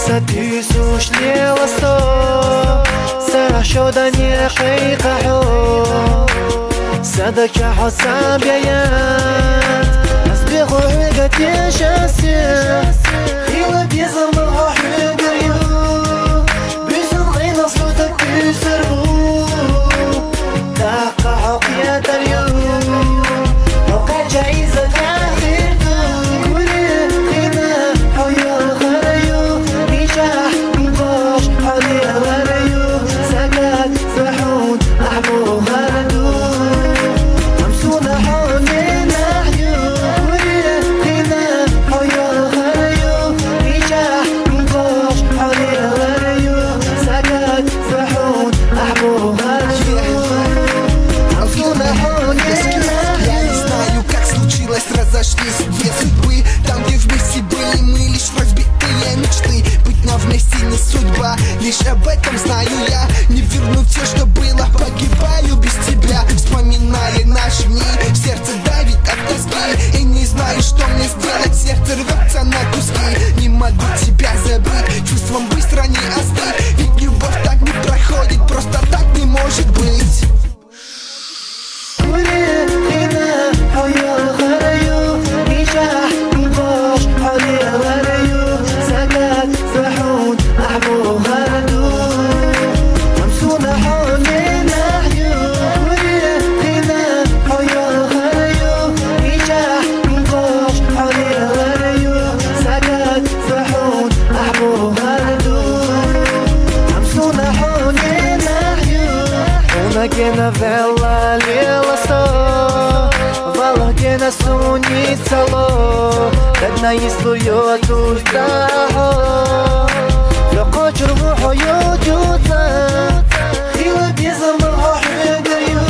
سدي سوش ليوستو سرح شدني قيقحو صدق حسام بيات أصدق حقت يشاسي خيلة بيزم الحق قريو بيزم غين صوتك بيسربو داق حق يا دريو وقع جايزة разошлись две судьбы. Там, где вместе были мы, лишь разбитые мечты. Быть нам вместе не судьба, лишь об этом знаю я. Не верну все, что было, погибаю без тебя. Вспоминали наши дни, сердце давит от тоски. И не знаю, что мне сделать, сердце рвется на куски. Не могу тебя забыть, чувством быстро не остыть. Ведь любовь так не проходит, просто так не может быть. Гена вела лилосо, вала гена суницало, дадна истую тустахо, локочер мухо юджута, хила бизам бахе гаю,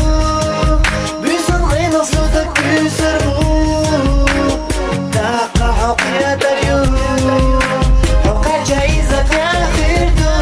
бизам غينا صوتك بيسربو, داقة حق يا دريو, حقا جايزة تاخيرتو.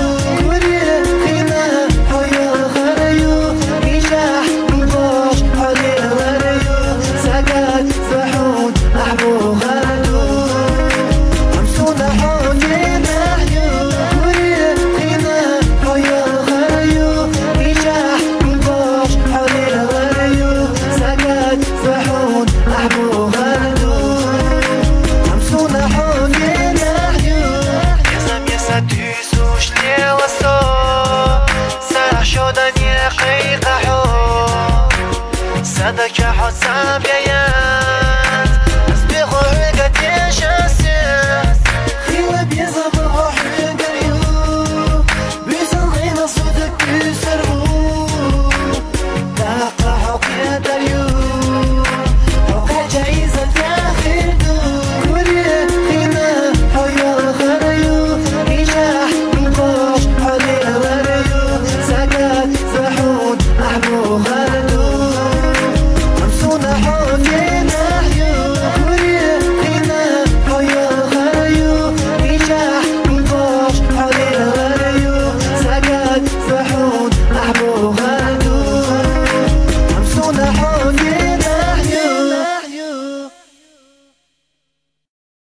صدق حسام